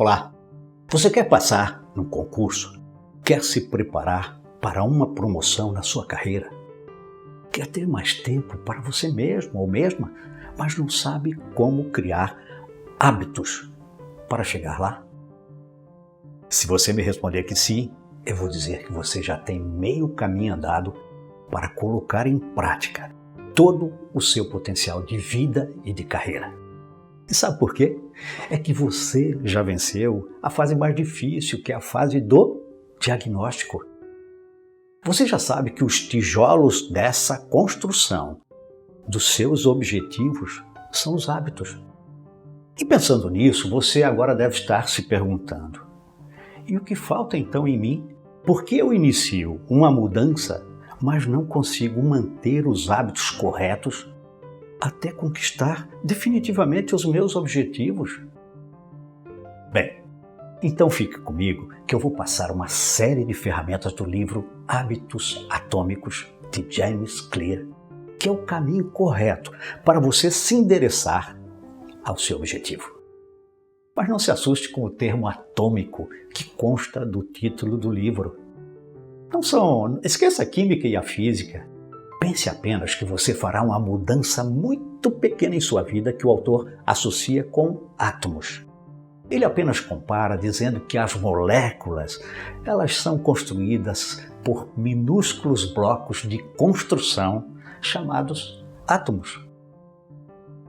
Olá, você quer passar num concurso? Quer se preparar para uma promoção na sua carreira? Quer ter mais tempo para você mesmo ou mesma, mas não sabe como criar hábitos para chegar lá? Se você me responder que sim, eu vou dizer que você já tem meio caminho andado para colocar em prática todo o seu potencial de vida e de carreira. E sabe por quê? É que você já venceu a fase mais difícil, que é a fase do diagnóstico. Você já sabe que os tijolos dessa construção dos seus objetivos são os hábitos. E pensando nisso, você agora deve estar se perguntando: e o que falta então em mim? Por que eu inicio uma mudança, mas não consigo manter os hábitos corretos até conquistar definitivamente os meus objetivos? Bem, então fique comigo que eu vou passar uma série de ferramentas do livro Hábitos Atômicos de James Clear, que é o caminho correto para você se endereçar ao seu objetivo. Mas não se assuste com o termo atômico que consta do título do livro. Esqueça a química e a física. Pense apenas que você fará uma mudança muito pequena em sua vida que o autor associa com átomos. Ele apenas compara dizendo que as moléculas, elas são construídas por minúsculos blocos de construção chamados átomos.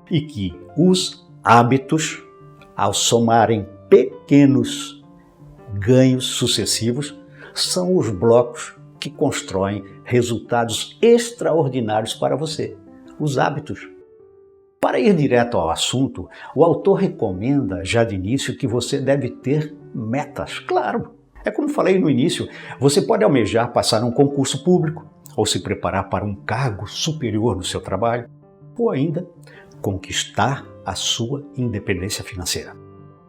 E que os hábitos, ao somarem pequenos ganhos sucessivos, são os blocos que constroem resultados extraordinários para você, os hábitos. Para ir direto ao assunto, o autor recomenda já de início que você deve ter metas. Claro, é como falei no início, você pode almejar passar um concurso público, ou se preparar para um cargo superior no seu trabalho, ou ainda conquistar a sua independência financeira.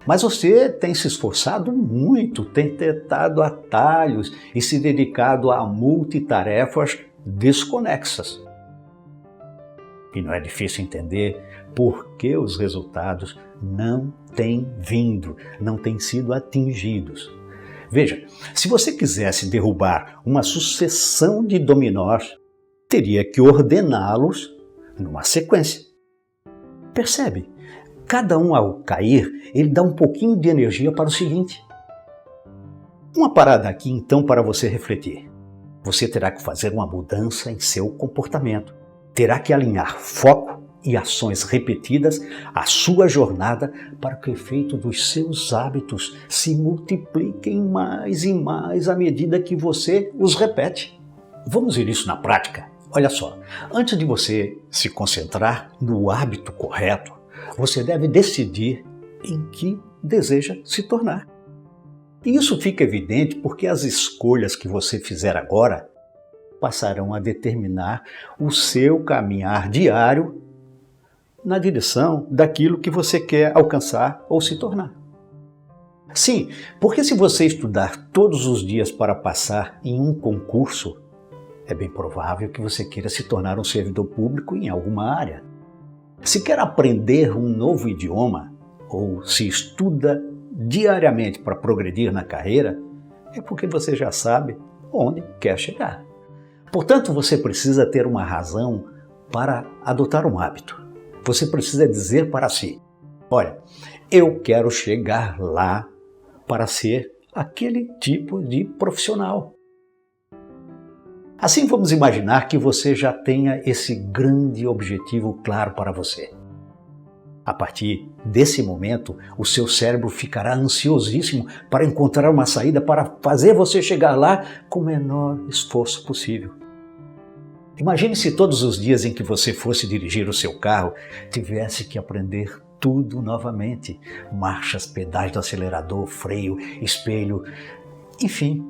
Mas você tem se esforçado muito, tem tentado atalhos e se dedicado a multitarefas desconexas. E não é difícil entender por que os resultados não têm vindo, não têm sido atingidos. Veja, se você quisesse derrubar uma sucessão de dominós, teria que ordená-los numa sequência. Percebe? Cada um, ao cair, ele dá um pouquinho de energia para o seguinte. Uma parada aqui, então, para você refletir. Você terá que fazer uma mudança em seu comportamento. Terá que alinhar foco e ações repetidas à sua jornada para que o efeito dos seus hábitos se multipliquem mais e mais à medida que você os repete. Vamos ver isso na prática? Olha só, antes de você se concentrar no hábito correto, você deve decidir em que deseja se tornar. E isso fica evidente porque as escolhas que você fizer agora passarão a determinar o seu caminhar diário na direção daquilo que você quer alcançar ou se tornar. Sim, porque se você estudar todos os dias para passar em um concurso, é bem provável que você queira se tornar um servidor público em alguma área. Se quer aprender um novo idioma ou se estuda diariamente para progredir na carreira, é porque você já sabe onde quer chegar. Portanto, você precisa ter uma razão para adotar um hábito. Você precisa dizer para si: olha, eu quero chegar lá para ser aquele tipo de profissional. Assim, vamos imaginar que você já tenha esse grande objetivo claro para você. A partir desse momento, o seu cérebro ficará ansiosíssimo para encontrar uma saída para fazer você chegar lá com o menor esforço possível. Imagine se todos os dias em que você fosse dirigir o seu carro, tivesse que aprender tudo novamente. Marchas, pedais do acelerador, freio, espelho, enfim.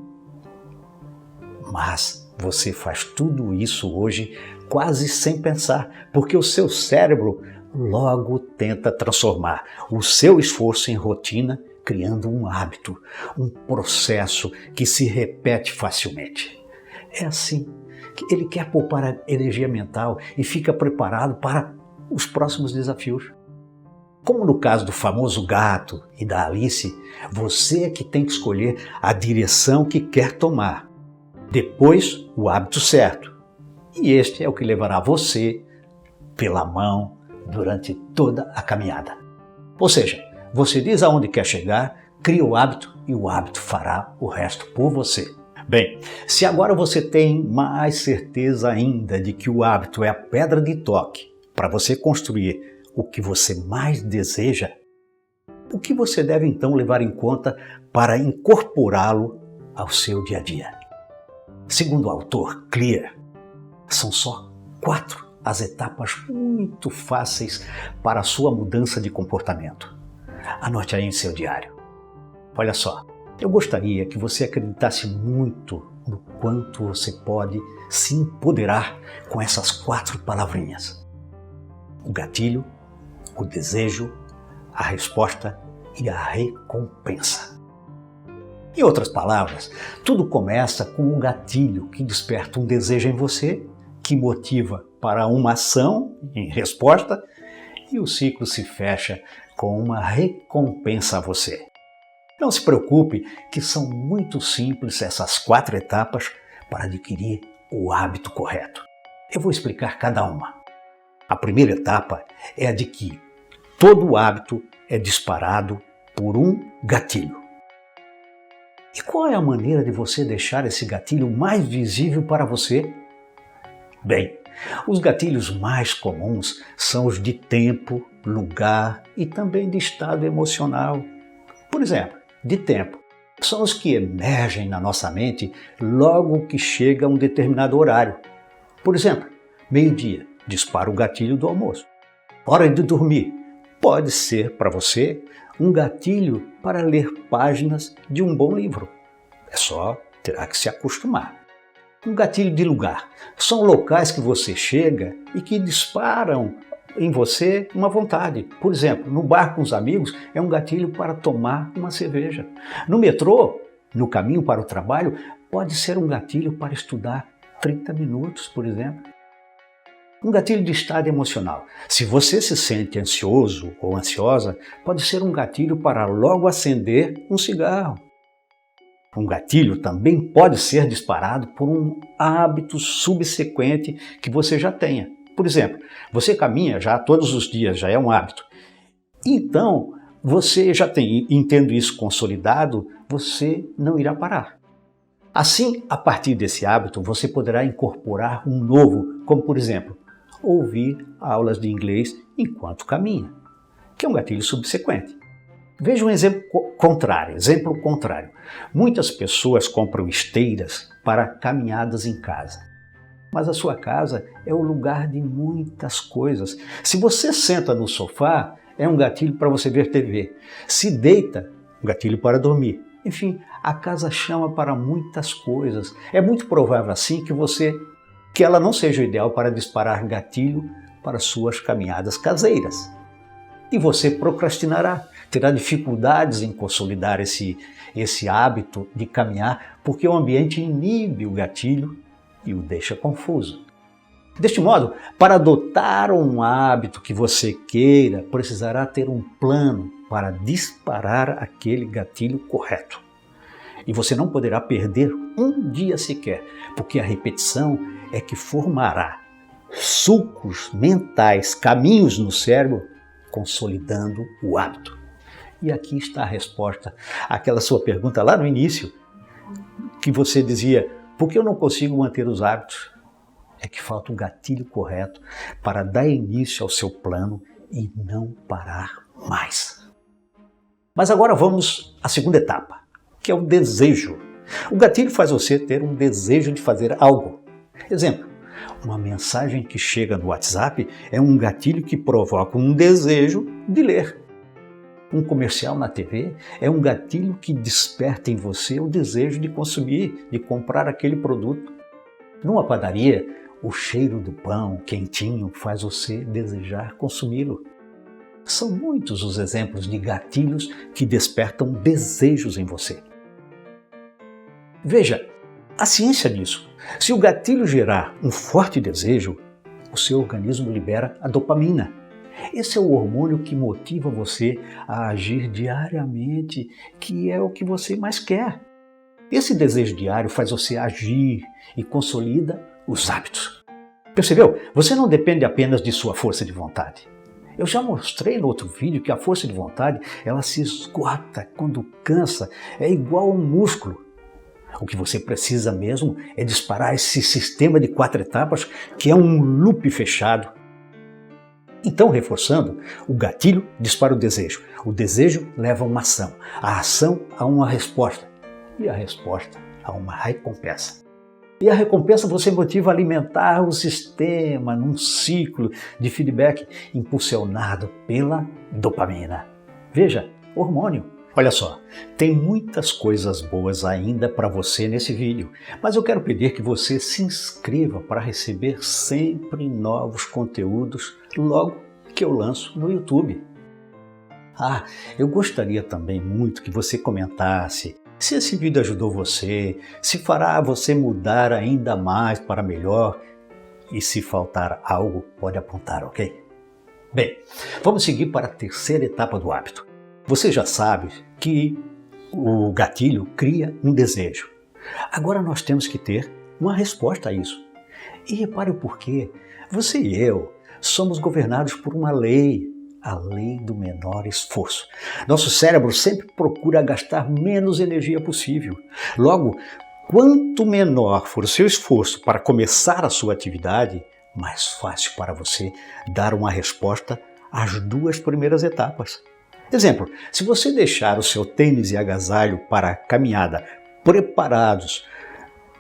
Mas você faz tudo isso hoje quase sem pensar, porque o seu cérebro logo tenta transformar o seu esforço em rotina, criando um hábito, um processo que se repete facilmente. É assim que ele quer poupar energia mental e fica preparado para os próximos desafios. Como no caso do famoso gato e da Alice, você é que tem que escolher a direção que quer tomar. Depois, o hábito certo. E este é o que levará você pela mão durante toda a caminhada. Ou seja, você diz aonde quer chegar, cria o hábito e o hábito fará o resto por você. Bem, se agora você tem mais certeza ainda de que o hábito é a pedra de toque para você construir o que você mais deseja, o que você deve então levar em conta para incorporá-lo ao seu dia a dia? Segundo o autor Clear, são só 4 as etapas muito fáceis para a sua mudança de comportamento. Anote aí em seu diário. Olha só, eu gostaria que você acreditasse muito no quanto você pode se empoderar com essas 4 palavrinhas: o gatilho, o desejo, a resposta e a recompensa. Em outras palavras, tudo começa com um gatilho que desperta um desejo em você, que motiva para uma ação em resposta, e o ciclo se fecha com uma recompensa a você. Não se preocupe que são muito simples essas 4 etapas para adquirir o hábito correto. Eu vou explicar cada uma. A primeira etapa é a de que todo hábito é disparado por um gatilho. E qual é a maneira de você deixar esse gatilho mais visível para você? Bem, os gatilhos mais comuns são os de tempo, lugar e também de estado emocional. Por exemplo, de tempo, são os que emergem na nossa mente logo que chega um determinado horário. Por exemplo, meio-dia, dispara o gatilho do almoço. Hora de dormir, pode ser para você um gatilho para ler páginas de um bom livro. É só terá que se acostumar. Um gatilho de lugar, são locais que você chega e que disparam em você uma vontade. Por exemplo, no bar com os amigos é um gatilho para tomar uma cerveja. No metrô, no caminho para o trabalho, pode ser um gatilho para estudar 30 minutos, por exemplo. Um gatilho de estado emocional. Se você se sente ansioso ou ansiosa, pode ser um gatilho para logo acender um cigarro. Um gatilho também pode ser disparado por um hábito subsequente que você já tenha. Por exemplo, você caminha já todos os dias, já é um hábito. Então, você já tem, e tendo isso consolidado, você não irá parar. Assim, a partir desse hábito, você poderá incorporar um novo, como por exemplo, ouvir aulas de inglês enquanto caminha, que é um gatilho subsequente. Veja um exemplo contrário. Muitas pessoas compram esteiras para caminhadas em casa. Mas a sua casa é o lugar de muitas coisas. Se você senta no sofá, é um gatilho para você ver TV. Se deita, um gatilho para dormir. Enfim, a casa chama para muitas coisas. É muito provável assim que ela não seja o ideal para disparar gatilho para suas caminhadas caseiras. E você procrastinará, terá dificuldades em consolidar esse hábito de caminhar, porque o ambiente inibe o gatilho e o deixa confuso. Deste modo, para adotar um hábito que você queira, precisará ter um plano para disparar aquele gatilho correto. E você não poderá perder um dia sequer, porque a repetição é que formará sulcos mentais, caminhos no cérebro, consolidando o hábito. E aqui está a resposta àquela sua pergunta lá no início, que você dizia: por que eu não consigo manter os hábitos? É que falta um gatilho correto para dar início ao seu plano e não parar mais. Mas agora vamos à segunda etapa, que é o desejo. O gatilho faz você ter um desejo de fazer algo. Exemplo, uma mensagem que chega no WhatsApp é um gatilho que provoca um desejo de ler. Um comercial na TV é um gatilho que desperta em você o desejo de consumir, de comprar aquele produto. Numa padaria, o cheiro do pão quentinho faz você desejar consumi-lo. São muitos os exemplos de gatilhos que despertam desejos em você. Veja, a ciência disso. Se o gatilho gerar um forte desejo, o seu organismo libera a dopamina. Esse é o hormônio que motiva você a agir diariamente, que é o que você mais quer. Esse desejo diário faz você agir e consolida os hábitos. Percebeu? Você não depende apenas de sua força de vontade. Eu já mostrei no outro vídeo que a força de vontade, ela se esgota quando cansa, é igual a um músculo. O que você precisa mesmo é disparar esse sistema de 4 etapas, que é um loop fechado. Então, reforçando, o gatilho dispara o desejo leva a uma ação, a ação a uma resposta e a resposta a uma recompensa. E a recompensa você motiva a alimentar o sistema num ciclo de feedback impulsionado pela dopamina. Veja, hormônio. Olha só, tem muitas coisas boas ainda para você nesse vídeo, mas eu quero pedir que você se inscreva para receber sempre novos conteúdos logo que eu lanço no YouTube. Eu gostaria também muito que você comentasse se esse vídeo ajudou você, se fará você mudar ainda mais para melhor e se faltar algo, pode apontar, ok? Bem, vamos seguir para a terceira etapa do hábito. Você já sabe que o gatilho cria um desejo. Agora nós temos que ter uma resposta a isso. E repare o porquê. Você e eu somos governados por uma lei. A lei do menor esforço. Nosso cérebro sempre procura gastar menos energia possível. Logo, quanto menor for o seu esforço para começar a sua atividade, mais fácil para você dar uma resposta às 2 primeiras etapas. Exemplo, se você deixar o seu tênis e agasalho para a caminhada preparados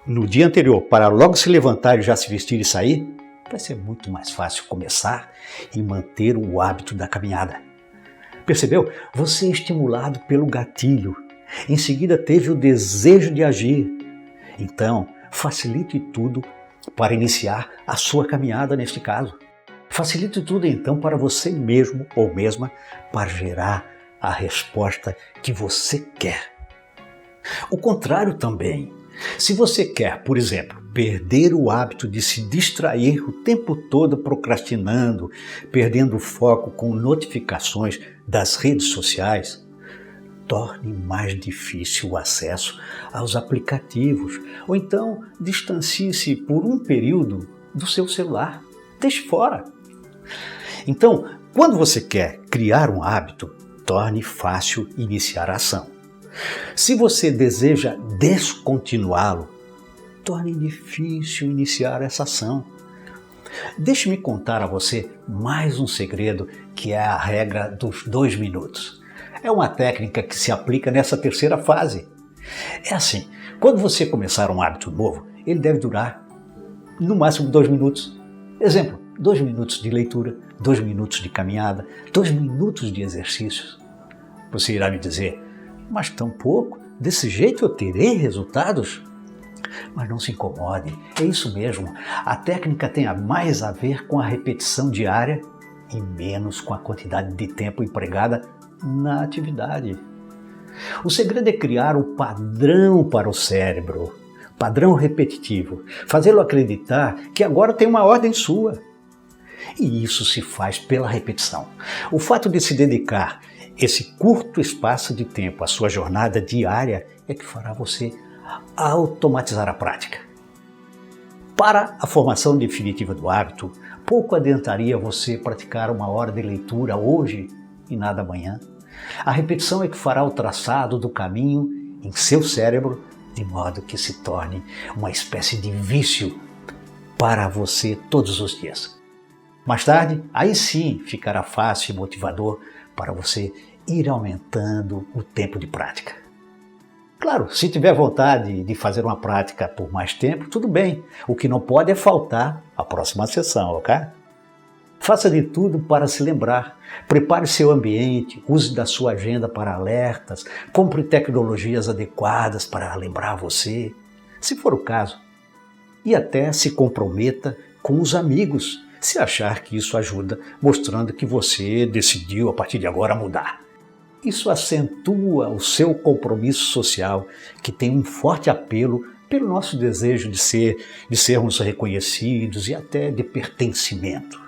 no dia anterior para logo se levantar e já se vestir e sair, vai ser muito mais fácil começar e manter o hábito da caminhada. Percebeu? Você é estimulado pelo gatilho. Em seguida teve o desejo de agir. Então, facilite tudo para iniciar a sua caminhada neste caso. Facilite tudo então para você mesmo ou mesma para gerar a resposta que você quer. O contrário também. Se você quer, por exemplo, perder o hábito de se distrair o tempo todo procrastinando, perdendo o foco com notificações das redes sociais, torne mais difícil o acesso aos aplicativos, ou então distancie-se por um período do seu celular. Deixe fora. Então, quando você quer criar um hábito, torne fácil iniciar a ação. Se você deseja descontinuá-lo, torne difícil iniciar essa ação. Deixe-me contar a você mais um segredo, que é a regra dos 2 minutos. É uma técnica que se aplica nessa terceira fase. É assim, quando você começar um hábito novo, ele deve durar no máximo 2 minutos. Exemplo, 2 minutos de leitura, 2 minutos de caminhada, 2 minutos de exercícios. Você irá me dizer, mas tão pouco? Desse jeito eu terei resultados? Mas não se incomode, é isso mesmo. A técnica tem mais a ver com a repetição diária e menos com a quantidade de tempo empregada na atividade. O segredo é criar o padrão para o cérebro, padrão repetitivo, fazê-lo acreditar que agora tem uma ordem sua. E isso se faz pela repetição. O fato de se dedicar esse curto espaço de tempo à sua jornada diária é que fará você automatizar a prática. Para a formação definitiva do hábito, pouco adiantaria você praticar 1 hora de leitura hoje e nada amanhã. A repetição é que fará o traçado do caminho em seu cérebro, de modo que se torne uma espécie de vício para você todos os dias. Mais tarde, aí sim ficará fácil e motivador para você ir aumentando o tempo de prática. Claro, se tiver vontade de fazer uma prática por mais tempo, tudo bem. O que não pode é faltar a próxima sessão, ok? Faça de tudo para se lembrar. Prepare seu ambiente, use da sua agenda para alertas, compre tecnologias adequadas para lembrar você, se for o caso. E até se comprometa com os amigos, se achar que isso ajuda, mostrando que você decidiu a partir de agora mudar. Isso acentua o seu compromisso social, que tem um forte apelo pelo nosso desejo de sermos reconhecidos e até de pertencimento.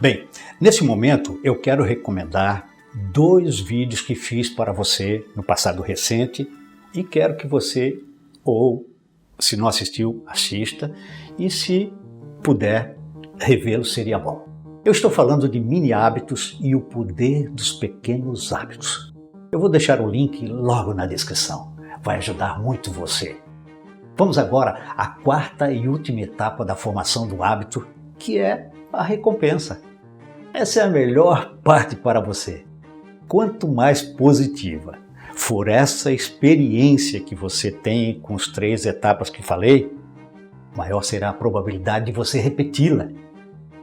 Bem, nesse momento eu quero recomendar 2 vídeos que fiz para você no passado recente e quero que você, ou se não assistiu, assista e se puder revê-lo seria bom. Eu estou falando de mini hábitos e o poder dos pequenos hábitos. Eu vou deixar o link logo na descrição, vai ajudar muito você. Vamos agora à 4ª e última etapa da formação do hábito, que é a recompensa. Essa é a melhor parte para você. Quanto mais positiva for essa experiência que você tem com as 3 etapas que falei, maior será a probabilidade de você repeti-la.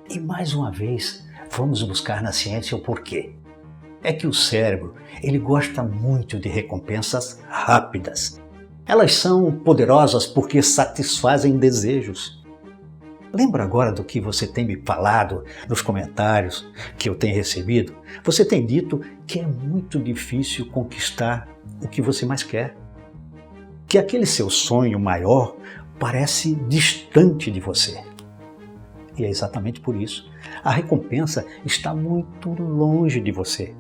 E mais uma vez, vamos buscar na ciência o porquê. É que o cérebro, ele gosta muito de recompensas rápidas. Elas são poderosas porque satisfazem desejos. Lembra agora do que você tem me falado nos comentários que eu tenho recebido? Você tem dito que é muito difícil conquistar o que você mais quer. Que aquele seu sonho maior parece distante de você. E é exatamente por isso. A recompensa está muito longe de você.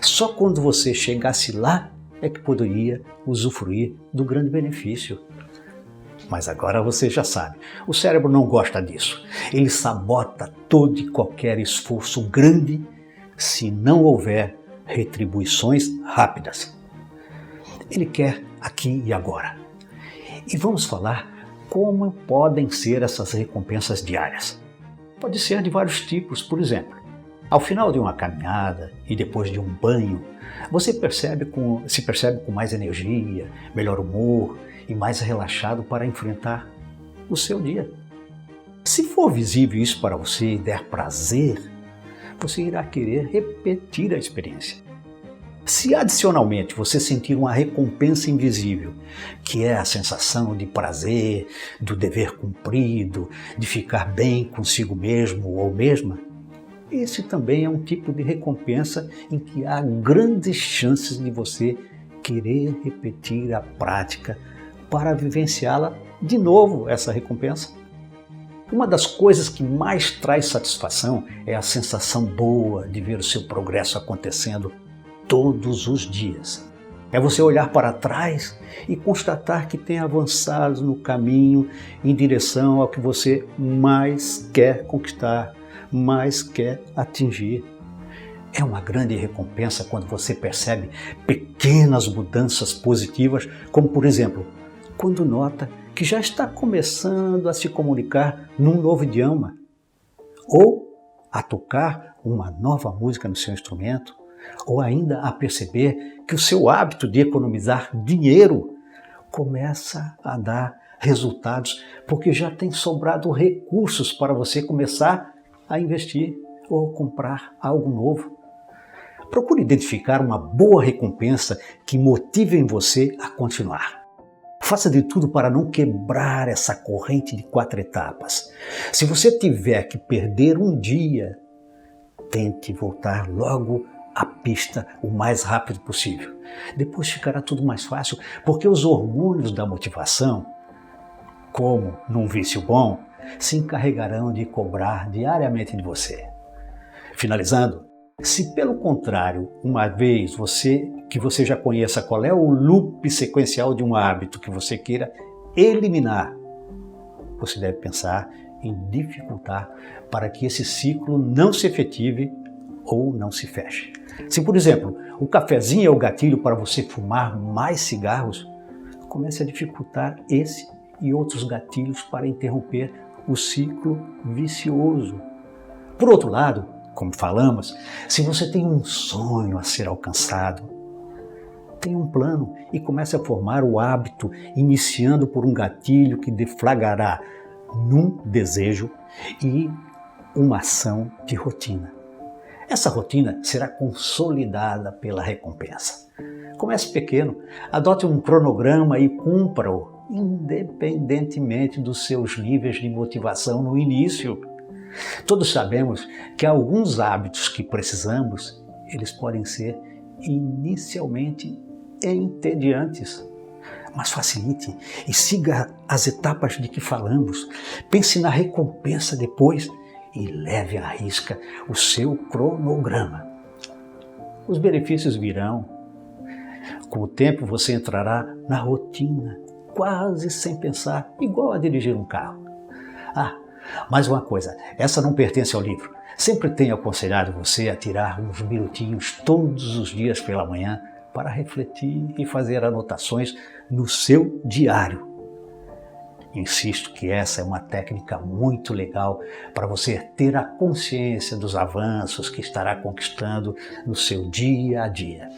Só quando você chegasse lá é que poderia usufruir do grande benefício. Mas agora você já sabe, o cérebro não gosta disso. Ele sabota todo e qualquer esforço grande se não houver retribuições rápidas. Ele quer aqui e agora. E vamos falar como podem ser essas recompensas diárias. Pode ser de vários tipos, por exemplo, ao final de uma caminhada e depois de um banho, você se percebe com mais energia, melhor humor e mais relaxado para enfrentar o seu dia. Se for visível isso para você e der prazer, você irá querer repetir a experiência. Se adicionalmente você sentir uma recompensa invisível, que é a sensação de prazer, do dever cumprido, de ficar bem consigo mesmo ou mesma, esse também é um tipo de recompensa em que há grandes chances de você querer repetir a prática para vivenciá-la de novo, essa recompensa. Uma das coisas que mais traz satisfação é a sensação boa de ver o seu progresso acontecendo todos os dias. É você olhar para trás e constatar que tem avançado no caminho em direção ao que você mais quer conquistar, mais quer atingir. É uma grande recompensa quando você percebe pequenas mudanças positivas, como por exemplo, quando nota que já está começando a se comunicar num novo idioma, ou a tocar uma nova música no seu instrumento, ou ainda a perceber que o seu hábito de economizar dinheiro começa a dar resultados, porque já tem sobrado recursos para você começar a investir ou comprar algo novo. Procure identificar uma boa recompensa que motive em você a continuar. Faça de tudo para não quebrar essa corrente de 4 etapas. Se você tiver que perder um dia, tente voltar logo à pista o mais rápido possível. Depois ficará tudo mais fácil, porque os hormônios da motivação, como num vício bom, se encarregarão de cobrar diariamente de você. Finalizando, se pelo contrário, uma vez que você já conheça qual é o loop sequencial de um hábito que você queira eliminar, você deve pensar em dificultar para que esse ciclo não se efetive ou não se feche. Se, por exemplo, o cafezinho é o gatilho para você fumar mais cigarros, comece a dificultar esse e outros gatilhos para interromper o ciclo vicioso. Por outro lado, como falamos, se você tem um sonho a ser alcançado, tenha um plano e comece a formar o hábito, iniciando por um gatilho que deflagrará num desejo e uma ação de rotina. Essa rotina será consolidada pela recompensa. Comece pequeno, adote um cronograma e cumpra-o, independentemente dos seus níveis de motivação no início. Todos sabemos que alguns hábitos que precisamos, eles podem ser inicialmente entediantes. Mas facilite e siga as etapas de que falamos. Pense na recompensa depois e leve à risca o seu cronograma. Os benefícios virão. Com o tempo você entrará na rotina, quase sem pensar, igual a dirigir um carro. Mais uma coisa, essa não pertence ao livro. Sempre tenho aconselhado você a tirar uns minutinhos todos os dias pela manhã para refletir e fazer anotações no seu diário. Insisto que essa é uma técnica muito legal para você ter a consciência dos avanços que estará conquistando no seu dia a dia.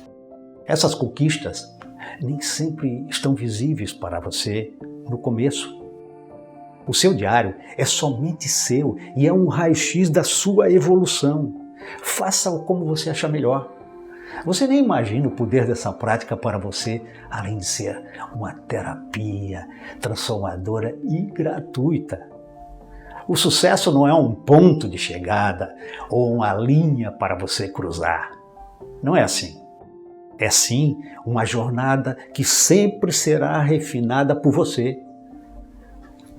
Essas conquistas nem sempre estão visíveis para você no começo. O seu diário é somente seu e é um raio-x da sua evolução. Faça-o como você achar melhor. Você nem imagina o poder dessa prática para você, além de ser uma terapia transformadora e gratuita. O sucesso não é um ponto de chegada ou uma linha para você cruzar. Não é assim. É sim uma jornada que sempre será refinada por você.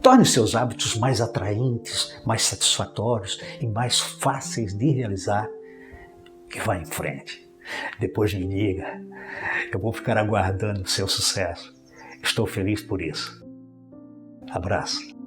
Torne seus hábitos mais atraentes, mais satisfatórios e mais fáceis de realizar e vá em frente. Depois me liga, eu vou ficar aguardando o seu sucesso. Estou feliz por isso. Abraço.